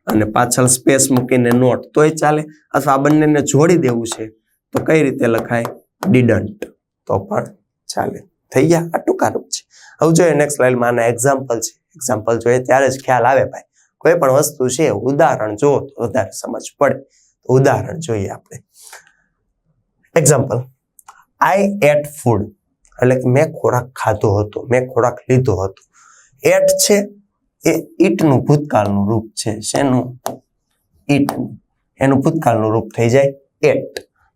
અને પાછળ સ્પેસ મૂકીને નોટ તોય ચાલે, અથવા આ બંનેને જોડી દેવું છે તો કઈ રીતે લખાય? ડીડન્ટ. તો પણ ચાલે. થઈ ગયા? આ ટૂંકા રૂપ છે. હવે જોઈએ નેક્સ્ટ સ્લાઇડમાં આના એક્ઝામ્પલ છે. એક્ઝામ્પલ જોઈએ ત્યારે જ ખ્યાલ આવે ભાઈ. કોઈ પણ વસ્તુ છે ઉદાહરણ જો તો વધારે સમજ પડે. ઉદાહરણ જોઈએ આપણે. એક્ઝામ્પલ, આઈ એટ ફૂડ એટલે કે મેં ખોરાક ખાધો હતો, મેં ખોરાક લીધો હતો. એટ છે એ ઈટનું ભૂતકાળનું રૂપ છે. શેનું? ઈટનું. એનું ભૂતકાળનું રૂપ થઈ જાય એટ.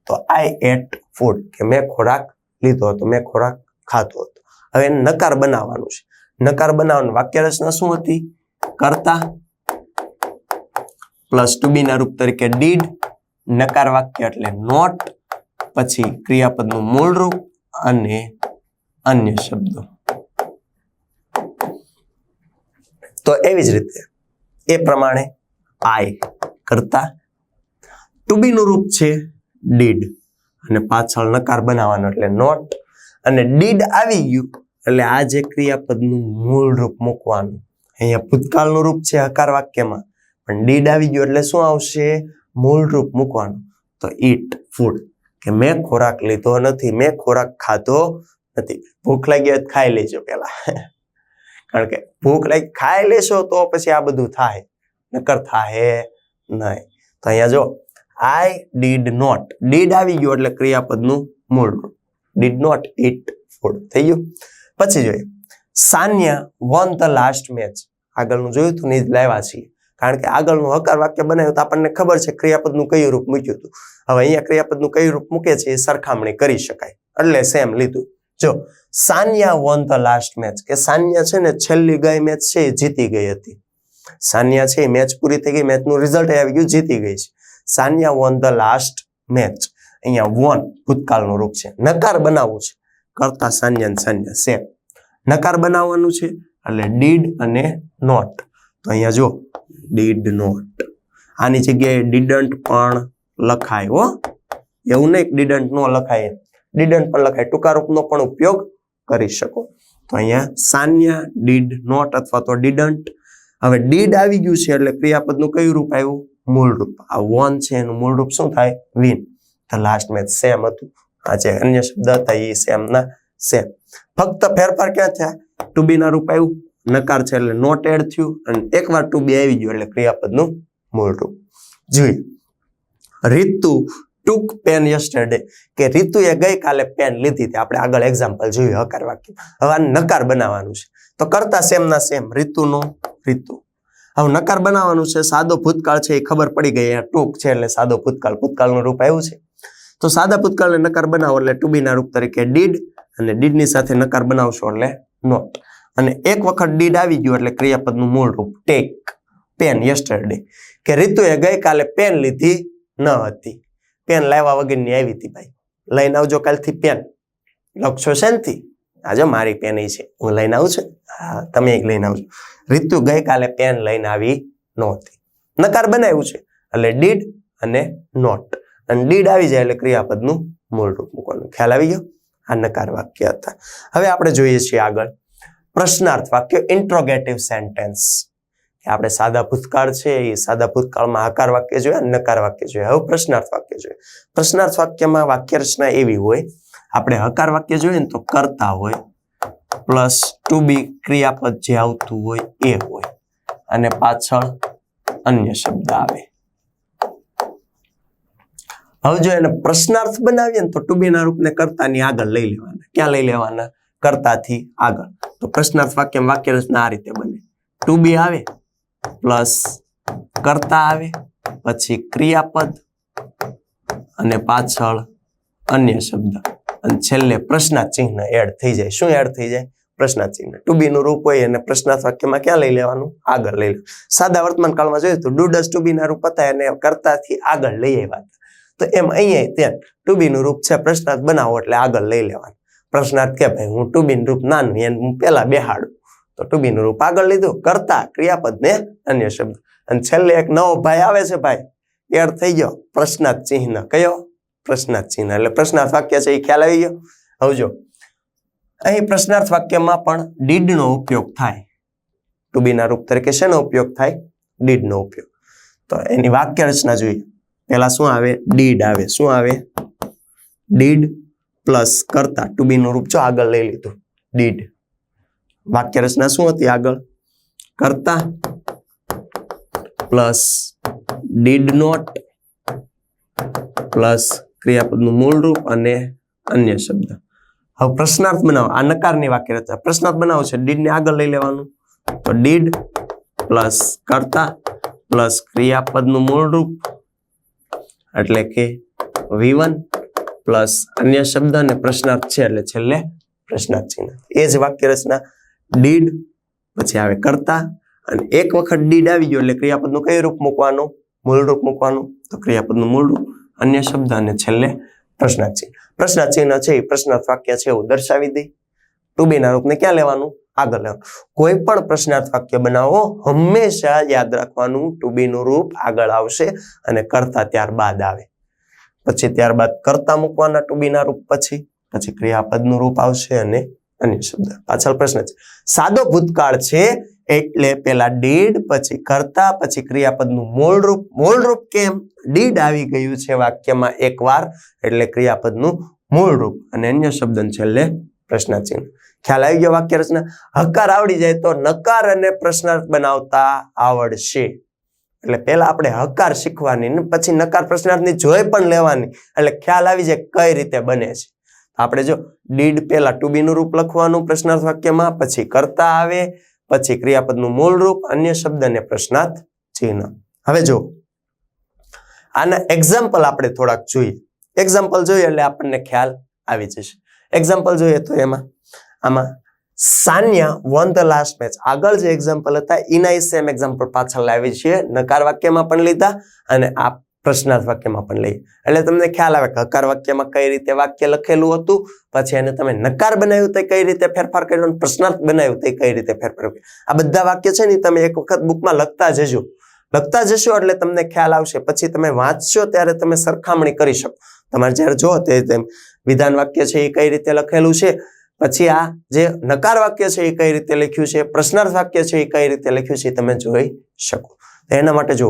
તો આઈ એટ ફૂડ, કે મેં ખોરાક લીધો હતો, મેં ખોરાક ખાતો હતો. હવે એને નકાર બનાવવાનું છે. નકાર બનાવવાનું વાક્ય રચના શું હતી? કર્તા પ્લસ ટુ બી ના રૂપ તરીકે ડીડ, નકાર વાક્ય એટલે નોટ, પછી ક્રિયાપદનું મૂળ રૂપ અને અન્ય શબ્દો. તો એવી જ રીતે એ પ્રમાણે આઈ કરતા, ટુ બી નું રૂપ છે ડીડ અને પાછળ નકાર બનાવવાનો એટલે નોટ, અને ડીડ આવી ગયું એટલે આ જે ક્રિયાપદનું મૂળ રૂપ મૂકવાનું. અહીંયા ભૂતકાળનું રૂપ છે હકાર વાક્યમાં, પણ ડીડ આવી ગયું એટલે શું આવશે? મૂળ રૂપ મૂકવાનું. તો ઈટ ફૂડ, કે મેં ખોરાક લીધો નથી, મેં ખોરાક ખાધો નથી. ભૂખ લાગી હોય તો ખાઈ લેજો પેલા, કારણ કે ભૂખ લાગી ખાઈ લેશો તો પછી આ બધું થાય, નકર થાય નહીં. તો અહીંયા જો આઈ ડીડ નોટ, ડીડ આવી ગયું એટલે ક્રિયાપદનું મૂળ રૂપ, ડીડ નોટ ઈટ ફૂડ થઈ ગયું. પછી જોઈએ સાન્યા વોન ધ લાસ્ટ મેચ. આગળનું જોયું હતું ને જ લાવ્યા છીએ, કારણ કે આગળનું હકાર વાક્ય બનાવ્યું તો આપણને ખબર છે ક્રિયાપદનું કયું રૂપ મૂક્યું હતું. હવે અહીંયા ક્રિયાપદનું કયું રૂપ મૂકે છે એ સરખામણી કરી શકાય, એટલે સેમ લીધું. જો સાન્યા વોન ધ લાસ્ટ મેચ, કે સાન્યા છે ને છેલ્લી ગઈ મેચ છે એ જીતી ગઈ હતી. સાન્યા છે મેચ પૂરી થઈ ગઈ, મેચનું રિઝલ્ટ આવી ગયું, જીતી ગઈ છે. સાન્યા વોન ધ લાસ્ટ મેચ. અહીંયા વોન ભૂતકાળનું રૂપ છે. નકાર બનાવવું છે, કરતા સાન્યા સાન્યા સેમ. નકાર બનાવવાનું છે એટલે ડીડ અને નોટ. તો અહીંયા જો ડીડ નોટ, આની જગ્યાએ ડીડન્ટ પણ લખાય હો, એવું નહીં ડીડન્ટ નો લખાય, ડીડન્ટ પણ લખાય, ટૂંકા રૂપનો પણ ઉપયોગ કરી શકો. તો અહીંયા સાન્યા ડીડ નોટ અથવા તો ડીડન્ટ. હવે ડીડ આવી ગયું છે એટલે ક્રિયાપદનું કયું રૂપ આવ્યું? મૂળ રૂપ. આ વોન છે એનું મૂળ રૂપ શું થાય? Win. The last match same હતું. આ જે અન્ય શબ્દ હતા એ સેમ ના સેમ. ફક્ત ફેરફાર ક્યાં થયા? ટુ બી ના રૂપ આવ્યું, નકાર છે એટલે નોટ એડ થયું, અને એકવાર ટુ બી આવી ગયું એટલે ક્રિયાપદનું મૂળ રૂપ. જોઈએ રીતુ ટુક પેન યસ્ટરડે, કે રીતુએ ગઈકાલે પેન લીધી હતી. આપણે આગળ એક્ઝામ્પલ જોયું હકાર વાક્ય. હવે આ નકાર બનાવવાનું છે, તો કરતા સેમ ના સેમ, રીતુનું રીતુ. હવે નકાર બનાવવાનું છે, સાદો ભૂતકાળ છે એ ખબર પડી ગઈ, ટૂંક છે એટલે સાદો ભૂતકાળ, ભૂતકાળનું રૂપ આવ્યું છે. તો સાદા ભૂતકાળને નકાર બનાવો એટલે ટુ બી ના રૂપ તરીકે ડીડ, અને ડીડ ની સાથે નકાર બનાવશો એટલે નોટ. અને એક વખત ડીડ આવી ગયું એટલે ક્રિયાપદનું મૂળ રૂપ ટેક પેન યસ્ટરડે, કે રીતુએ ગઈકાલે પેન લીધી ન હતી. પેન લાવવા વગરની આવી હતી. ભાઈ લઈને આવજો કાલથી પેન, લખશો શેનથી? આજે મારી પેન છે, હું લઈને આવું છું, હા તમે એક લઈને આવજો. રીતુ ગઈકાલે પેન લઈને આવી નહોતી. નકાર બનાવ્યું છે એટલે ડીડ અને નોટ, અને ડીડ આવી જાય એટલે ક્રિયાપદનું મૂળ રૂપ મૂકવાનું. ખ્યાલ આવી ગયો? આ નકાર વાક્ય હતા. હવે આપણે જોઈએ છીએ આગળ પ્રશ્નાર્થ વાક્ય, ઇન્ટ્રોગેટિવ સેન્ટેન્સ. આપણે સાદા ભૂતકાળ છે એ સાદા ભૂતકાળમાં આકાર વાક્ય જોયા, નકાર વાક્ય જોયા. હવે પ્રશ્નાર્થ વાક્ય જોઈએ. પ્રશ્નાર્થ વાક્યમાં વાક્ય રચના એવી હોય, આપણે હકાર વાક્ય જોઈએ ને તો કરતા હોય પ્લસ ટુ બી ક્રિયાપદ જે આવતું હોય એ હોય, અને પાછળ અન્ય શબ્દ આવે. હવે જો એને પ્રશ્નાર્થ બનાવીએ ને તો ટુ બી ના રૂપને કર્તાની આગળ લઈ લેવાના. ક્યાં લઈ લેવાના? કર્તાથી આગળ. તો પ્રશ્નાર્થ વાક્યમાં વાક્ય રચના આ રીતે બને, ટુ બી આવે પ્લસ કર્તા આવે, પછી ક્રિયાપદ અને પાછળ અન્ય શબ્દ, અને છેલ્લે પ્રશ્નાર્થ ચિહ્ન એડ થઈ જાય. શું એડ થઈ જાય? પ્રશ્નાર્થ ચિહ્ન. ટુ બી નું રૂપ હોય અને પ્રશ્નાર્થ વાક્યમાં ક્યાં લઈ લેવાનું? આગળ લઈ લેવાનું. સાદા વર્તમાન કાળમાં જોઈએ તો ડુ ડઝ ટુ બી ના રૂપ હતા એને કર્તાથી આગળ લઈ આવ્યા. તો એમ અહીંયા ત્યાં ટુ બી નું રૂપ છે, પ્રશ્નાર્થ બનાવો એટલે આગળ લઈ લેવાનું. પ્રશ્નાર્થ કે ભાઈ હું ટુ બી નું રૂપ નાનું એને હું પેલા બેહાડું, તો ટુ બી નું રૂપ આગળ લીધું, કરતા ક્રિયાપદ ને અન્ય શબ્દ, અને છેલ્લે એક નવો ભાઈ આવે છે, ભાઈ એડ થઈ ગયો પ્રશ્નાર્થ ચિહ્ન. કયો? પ્રશ્નાર્થ ચિહ્ન. એટલે પ્રશ્નાર્થ વાક્ય છે એ ખ્યાલ આવી ગયો. હવે જો અહીં પ્રશ્નાર્થ વાક્યમાં પણ ડીડ નો ઉપયોગ થાય. ટુ બી ના રૂપ તરીકે શેનો ઉપયોગ થાય? ડીડ નો ઉપયોગ. તો એની વાક્ય રચના જોઈએ. પેલા શું આવે? ડીડ આવે. શું આવે? ડીડ પ્લસ કરતા, ટુ બી નું રૂપ જો આગળ લઈ લીધું ડીડ. વાક્ય રચના શું હતી આગળ? કરતા પ્લસ ડીડ નોટ પ્લસ ક્રિયાપદનું મૂળ રૂપ અને અન્ય શબ્દ. હવે પ્રશ્નાર્થ બનાવો. આ નકારની વાક્ય રચના. પ્રશ્નાર્થ બનાવો છે, ડીડ ને આગળ લઈ લેવાનું, તો ડીડ પ્લસ કર્તા પ્લસ ક્રિયાપદનું મૂળ રૂપ એટલે કે V1 પ્લસ અન્ય શબ્દ અને પ્રશ્નાર્થ છે એટલે છેલ્લે પ્રશ્નાર્થ ચિહ્ન. એ જ વાક્ય રચના ડીડ પછી આવે કર્તા અને એક વખત ડીડ આવી ગયો એટલે ક્રિયાપદનું કયું રૂપ મૂકવાનું? મૂળ રૂપ મૂકવાનું. તો ક્રિયાપદનું મૂળ રૂપ, અન્ય શબ્દ અને છેલ્લે પ્રશ્નાર્થ ચિહ્ન. પ્રશ્નાર્થ ચિહ્ન છે એ પ્રશ્નાર્થ વાક્ય છે એવું દર્શાવી દે. ટુ બી ના રૂપને ક્યાં લેવાનું? આગળ લેવાનું. કોઈ પણ પ્રશ્નાર્થ વાક્ય બનાવો હંમેશા યાદ રાખવાનું ટુ બી નું રૂપ આગળ આવશે અને કર્તા ત્યારબાદ આવે. પછી ત્યારબાદ કર્તા મૂકવાના ટુ બી ના રૂપ પછી ક્રિયાપદનું રૂપ આવશે અને અન્ય શબ્દ. પાછળ પ્રશ્ન છે સાદો ભૂતકાળ છે એટલે પેલા ડીડ પછી કર્તા પછી ક્રિયાપદનું મૂળ રૂપ. મૂળ રૂપ કેમ? ડીડ આવી ગયું છે વાક્યમાં એકવાર એટલે ક્રિયાપદનું મૂળ રૂપ અને અન્ય શબ્દ છેલ્લે પ્રશ્નાર્થ ચિહ્ન. ખ્યાલ આવી ગયો વાક્ય રચના? હકાર આવડી જાય તો નકાર અને પ્રશ્નાર્થ બનાવતા આવડશે. એટલે પહેલા આપણે હકાર શીખવાની ને પછી નકાર પ્રશ્નાર્થની જોઈ પણ લેવાની એટલે ખ્યાલ આવી જાય કઈ રીતે બને છે. આપણે જો ડીડ પહેલા ટુ બી નું રૂપ લખવાનું પ્રશ્નાર્થ વાક્યમાં, પછી કર્તા આવે, પછી ક્રિયાપદનું મૂળ રૂપ, અન્ય શબ્દ અને પ્રશ્નાર્થ ચિહ્ન. હવે જો આના એક્ઝામ્પલ આપણે થોડાક જોઈએ. એક્ઝામ્પલ જોઈએ એટલે આપણને ખ્યાલ આવી જશે. એક્ઝામ્પલ જોઈએ તો આમાં Sania won the last match. આગળ જે એક્ઝામ્પલ હતા એના સેમ એક્ઝામ્પલ પાછળ લાવી છે. નકાર વાક્યમાં પણ લીધા અને આ પ્રશ્નાર્થ વાક્યમાં પણ લઈએ એટલે તમને ખ્યાલ આવે કે હકાર વાક્યમાં કઈ રીતે વાક્ય લખેલું હતું, પછી એને તમે નકાર બનાવ્યું તો કઈ રીતે ફેરફાર કર્યો અને પ્રશ્નાર્થ બનાવ્યું તો કઈ રીતે ફેરફાર કર્યો. આ બધા વાક્ય છે ને તમે એક વખત બુકમાં લખતા જશો એટલે તમને ખ્યાલ આવશે. પછી તમે વાંચશો ત્યારે તમે સરખામણી કરી શકો. તમારે જયારે જો તે વિધાન વાક્ય છે એ કઈ રીતે લખેલું છે, પછી આ જે નકાર વાક્ય છે એ કઈ રીતે લખ્યું છે, પ્રશ્નાર્થ વાક્ય છે એ કઈ રીતે લખ્યું છે તમે જોઈ શકો. એના માટે જો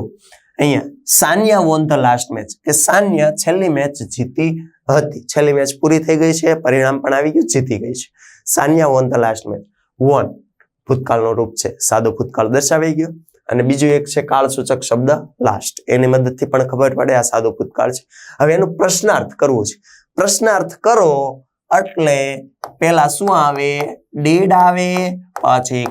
અહીંયા Sania won the last match કે સાનિયા છેલ્લી મેચ જીતી હતી. છેલ્લી મેચ પૂરી થઈ ગઈ છે, પરિણામ પણ આવી ગયું, જીતી ગઈ છે. Sania won the last match. Won ભૂતકાળનો રૂપ છે, સાદો ભૂતકાળ દર્શાવી ગયો અને બીજું એક છે કાળસૂચક શબ્દ લાસ્ટ. એની મદદથી પણ ખબર પડે આ સાદો ભૂતકાળ છે. હવે એનું પ્રશ્નાર્થ કરવું છે. પ્રશ્નાર્થ કરો એટલે પેલા શું આવે? ડીડ આવે, પછી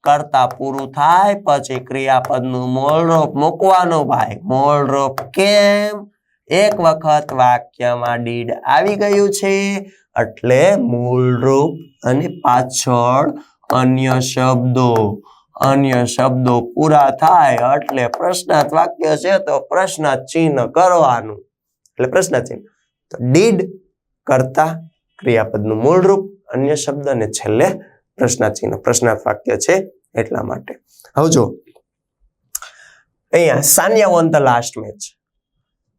કર્તા પૂરું થાય પછી ક્રિયાપદનું મૂળ રૂપ મૂકવાનું. ભાઈ મૂળ રૂપ કેમ? એક વખત વાક્યમાં ડીડ આવી ગયું છે એટલે મૂળ રૂપ અને પાછળ અન્ય શબ્દો પૂરા થાય એટલે પ્રશ્નાર્થ વાક્ય છે તો પ્રશ્નાર્થ ચિહ્ન કરવાનું. એટલે પ્રશ્નાર્થ ચિહ્ન તો ડીડ, કર્તા, ક્રિયાપદનું મૂળ રૂપ, અન્ય શબ્દ અને છેલ્લે પ્રશ્નાર્થ ચિહ્ન. પ્રશ્નાર્થ વાક્ય છે એટલા માટે. હવે જો અહીંયા Sania won the last match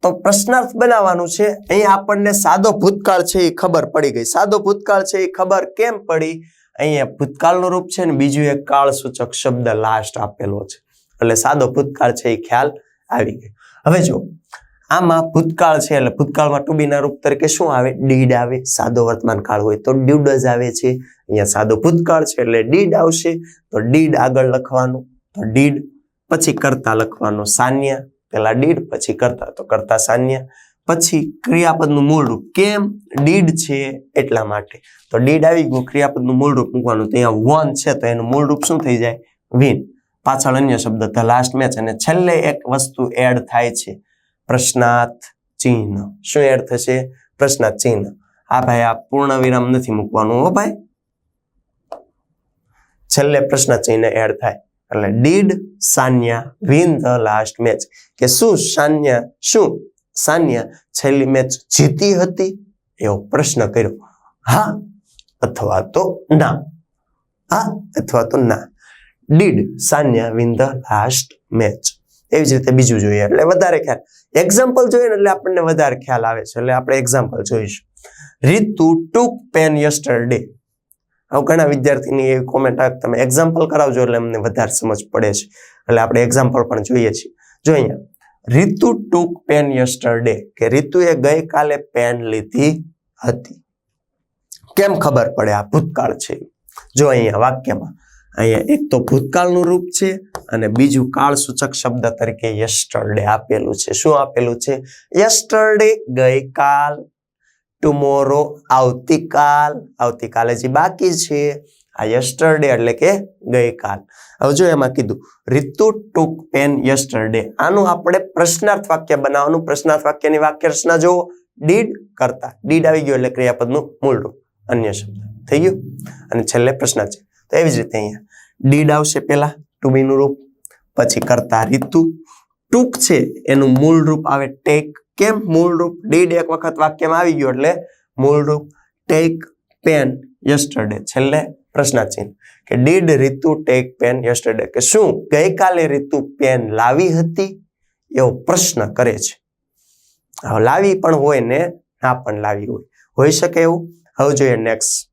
તો પ્રશ્નાર્થ બનાવવાનું છે. અહીંયા આપણને સાદો ભૂતકાળ છે એ ખબર પડી ગઈ. સાદો ભૂતકાળ છે એ ખબર કેમ પડી? અહીંયા ભૂતકાળનું રૂપ છે ને બીજું એક કાળસૂચક શબ્દ લાસ્ટ આપેલો છે એટલે સાદો ભૂતકાળ છે એ ખ્યાલ આવી ગયો. હવે જો આમાં ભૂતકાળ છે એટલે ભૂતકાળમાં ટુ બી ના રૂપ તરીકે શું આવે? ડીડ આવે. સાદો વર્તમાન કાળ હોય તો ડીડ જ આવે છે. અહીંયા સાદો ભૂતકાળ છે એટલે ડીડ આવશે તો ડીડ આગળ લખવાનું. તો ડીડ પછી કર્તા લખવાનું. સાનિયા પેલા ડીડ પછી કર્તા તો કર્તા સાનિયા. પછી ક્રિયાપદનું મૂળ રૂપ. કેમ? ડીડ છે એટલા માટે. તો ડીડ આવી ગયું, ક્રિયાપદનું મૂળ રૂપ મૂકવાનું. તો અહીંયા વોન છે તો એનું મૂળ રૂપ શું થઈ જાય? વિન. પાછળ અન્ય શબ્દ ધ લાસ્ટ મેચ અને છેલ્લે એક વસ્તુ એડ થાય છે, પ્રશ્નાર્થ ચિહ્ન. શું એડ થશે? પ્રશ્નાર્થ ચિહ્ન. આ ભાઈ આ પૂર્ણ વિરામ નથી મૂકવાનું હો ભાઈ, છેલ્લે પ્રશ્નાર્થ ચિહ્ન એડ થાય એટલે did Sania win the last match કે શું સાનિયા છેલ્લી મેચ જીતી હતી એવો પ્રશ્ન કર્યો. હા અથવા તો ના. હા અથવા તો ના. Did Sania win the last match. એવી જ રીતે બીજું જોઈએ એટલે વધારે ખ્યાલ. એક્ઝામ્પલ જોઈએ ને એટલે આપણને વધારે ખ્યાલ આવે છે એટલે આપણે એક્ઝામ્પલ જોઈશું. રીતુ ટુક પેન યસ્ટરડે. હવે ઘણા વિદ્યાર્થીની એવી કોમેન્ટ આવે તમે એક્ઝામ્પલ કરાવજો એટલે અમને વધારે સમજ પડે છે એટલે આપણે એક્ઝામ્પલ પણ જોઈએ છીએ. જો અહીંયા રીતુ ટુક પેન યસ્ટરડે કે રીતુએ ગઈકાલે પેન લીધી હતી. કેમ ખબર પડે? આ ભૂતકાળ છે. જો અહીંયા વાક્યમાં અહીંયા એક તો ભૂતકાળનું રૂપ છે અને બીજું કાળસૂચક શબ્દ તરીકે યસ્ટરડે આપેલું છે. શું આપેલું છે? યસ્ટરડે ગઈકાલ, ટુમોરો આવતીકાલ, આવતીકાલે જે બાકી છે, આ યસ્ટરડે એટલે કે ગઈકાલ. હવે જો એમાં કીધું રીતુ ટુક પેન યસ્ટરડે, આનું આપણે પ્રશ્નાર્થ વાક્ય બનાવવાનું. પ્રશ્નાર્થ વાક્યની વાક્ય રચના જુઓ. ડીડ કરતા, ડીડ આવી ગયો એટલે ક્રિયાપદનું મૂળ રૂપ, અન્ય શબ્દ થઈ ગયું. અને છેલ્લે પ્રશ્નાર્થ છે. તો એવી જ રીતે અહીંયા ડીડ આવશે પહેલા ટુ બી નું રૂપ, પછી કરતા રીતુ, ટુક છે એનું મૂળ રૂપ આવે ટેક. કેમ મૂળ રૂપ? ડીડ એક વખત વાક્યમાં આવી ગયો એટલે મૂળ રૂપ. ટેક પેન યસ્ટરડે, છેલ્લે પ્રશ્નાર્થ ચિહ્ન કે did Ritu take pen yesterday, કે શું ગઈકાલે રીતુ પેન લાવી હતી? એવો પ્રશ્ન કરે છે. લાવી પણ હોય ને ના પણ લાવી હોય, હોઈ શકે એવું. હવે જોઈએ નેક્સ્ટ.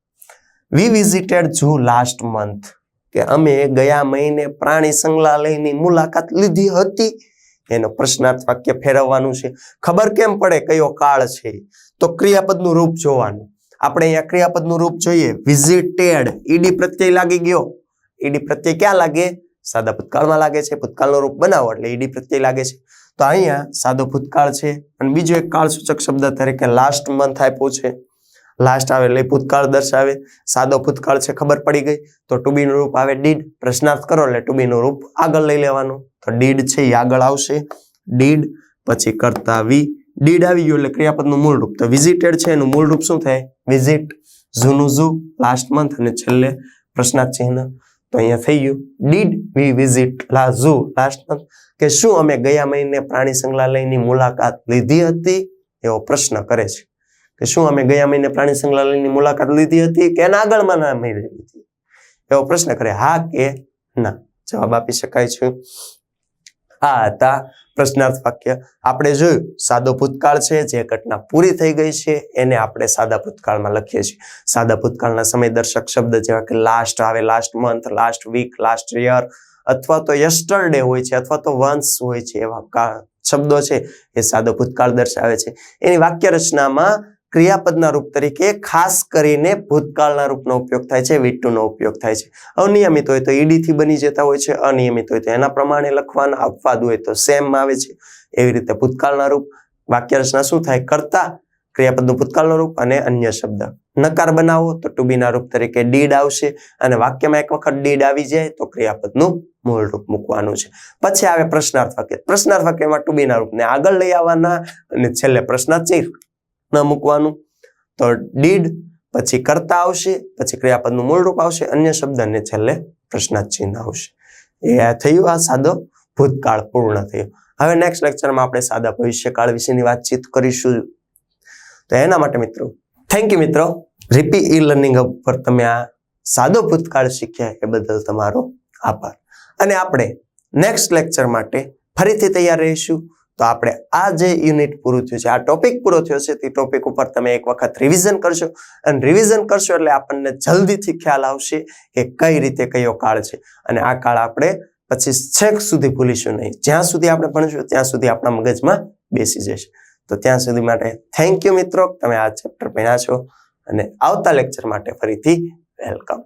વી વિઝિટેડ ઝૂ લાસ્ટ મંથ, કે અમે ગયા મહિને પ્રાણી સંગ્રહાલયની મુલાકાત લીધી હતી. એનો પ્રશ્નાર્થ વાક્ય ફેરવવાનું છે. ખબર કેમ પડે કયો કાળ છે? તો ક્રિયાપદનું રૂપ જોવાનું. આપણે અહીંયા ક્રિયાપદનું રૂપ જોઈએ. વિઝિટેડ, ઈડી પ્રત્યય લાગી ગયો. ઈડી પ્રત્યય ક્યાં લાગે? સાદા ભૂતકાળમાં લાગે છે. ભૂતકાળનો રૂપ બનાવો એટલે ઈડી પ્રત્યય લાગે છે. તો અહીંયા સાદો ભૂતકાળ છે અને બીજો એક કાળ સૂચક શબ્દ તરીકે લાસ્ટ મંથ આપ્યો છે. લાસ્ટ આવે એટલે ભૂતકાળ દર્શાવે. સાદો ભૂતકાળ છે, ખબર પડી ગઈ. તો ટુ બી નું રૂપ આવે ડીડ. પ્રશ્નાર્થ કરો એટલે ટુ બી નું રૂપ આગળ લઈ લેવાનું. તો ડીડ છે એ આગળ આવશે. ડીડ પછી કરતા વી. ડીડ આવી ગયું એટલે ક્રિયાપદનું મૂળ રૂપ. તો વિઝિટેડ છે એનું મૂળ રૂપ શું થાય? વિઝિટ. ઝૂનું ઝૂ, લાસ્ટ મંથ અને છેલ્લે પ્રશ્નાર્થ ચિહ્ન. તો અહીંયા થઈ ગયું did we visit zoo last month, કે શું અમે ગયા મહિને પ્રાણી સંગ્રહાલયની મુલાકાત લીધી હતી? એવો પ્રશ્ન કરે છે કે શું અમે ગયા મહિને પ્રાણી સંગ્રહાલયની મુલાકાત લીધી હતી કે એના આગળમાં ના મહિને લીધી? એવો પ્રશ્ન કરે. હા કે ના જવાબ આપી શકાય છે. આ હતા પ્રશ્નાર્થ વાક્ય. આપણે જોયું સાદો ભૂતકાળ છે, જે ઘટના પૂરી થઈ ગઈ છે એને આપણે સાદા ભૂતકાળમાં લખીએ છીએ. સાદા ભૂતકાળના સમયદર્શક શબ્દ જેવા કે લાસ્ટ આવે, last month, last week, last year, અથવા તો યસ્ટરડે હોય છે, અથવા તો વન્સ હોય છે, એવા શબ્દો છે એ સાદો ભૂતકાળ દર્શાવે છે. એની વાક્ય રચનામાં ક્રિયાપદના રૂપ તરીકે ખાસ કરીને ભૂતકાળના રૂપનો ઉપયોગ થાય છે, વી ટુ નો ઉપયોગ થાય છે. અનિયમિત હોય તો ઈડી થી બની જતા હોય છે, અનિયમિત હોય તો એના પ્રમાણે લખવાના, અપવાદ હોય તો સેમ આવે છે. એવી રીતે ભૂતકાળના રૂપ વાક્ય રચના શું થાય? કરતા, ક્રિયાપદનું ભૂતકાળનું રૂપ અને અન્ય શબ્દ. નકાર બનાવો તો ટુ બી ના રૂપ તરીકે ડીડ આવશે અને વાક્યમાં એક વખત ડીડ આવી જાય તો ક્રિયાપદનું મૂળ રૂપ મૂકવાનું છે. પછી આવે પ્રશ્નાર્થ વાક્ય. પ્રશ્નાર્થ વાક્યમાં ટુ બી ના રૂપને આગળ લઈ આવવાના અને છેલ્લે પ્રશ્નાર્થ ચિહ્ન ન મૂકવાનું. તો ડીડ પછી કરતા આવશે, પછી ક્રિયાપદનું મૂળ રૂપ આવશે, અન્ય શબ્દ અને છેલ્લે પ્રશ્નાર્થ ચિહ્ન આવશે. એ થયું આ સાદો ભૂતકાળ પૂર્ણ થયું. હવે નેક્સ્ટ લેક્ચરમાં આપણે સાદા ભવિષ્યકાળ વિશેની વાતચીત કરીશું. તો એના માટે મિત્રો થેન્ક યુ મિત્રો. રીપી ઈ લર્નિંગ હબ પર તમે આ સાદો ભૂતકાળ શીખ્યા એ બદલ તમારો આભાર. અને આપણે નેક્સ્ટ લેક્ચર માટે ફરીથી તૈયાર રહીશું. તો આપણે આ જે યુનિટ પૂરું થયું છે, આ ટોપિક પૂરો થયો છે, તે ટોપિક ઉપર તમે એક વખત રિવિઝન કરશો અને રિવિઝન કરશો એટલે આપણને જલ્દીથી ખ્યાલ આવશે કે કઈ રીતે કયો કાળ છે. અને આ કાળ આપણે પછી છેક સુધી ભૂલીશું નહીં. જ્યાં સુધી આપણે ભણશું ત્યાં સુધી આપણા મગજમાં બેસી જશે. તો ત્યાં સુધી માટે થેન્ક યુ મિત્રો. તમે આ ચેપ્ટર ભણ્યા છો અને આવતા લેક્ચર માટે ફરીથી વેલકમ.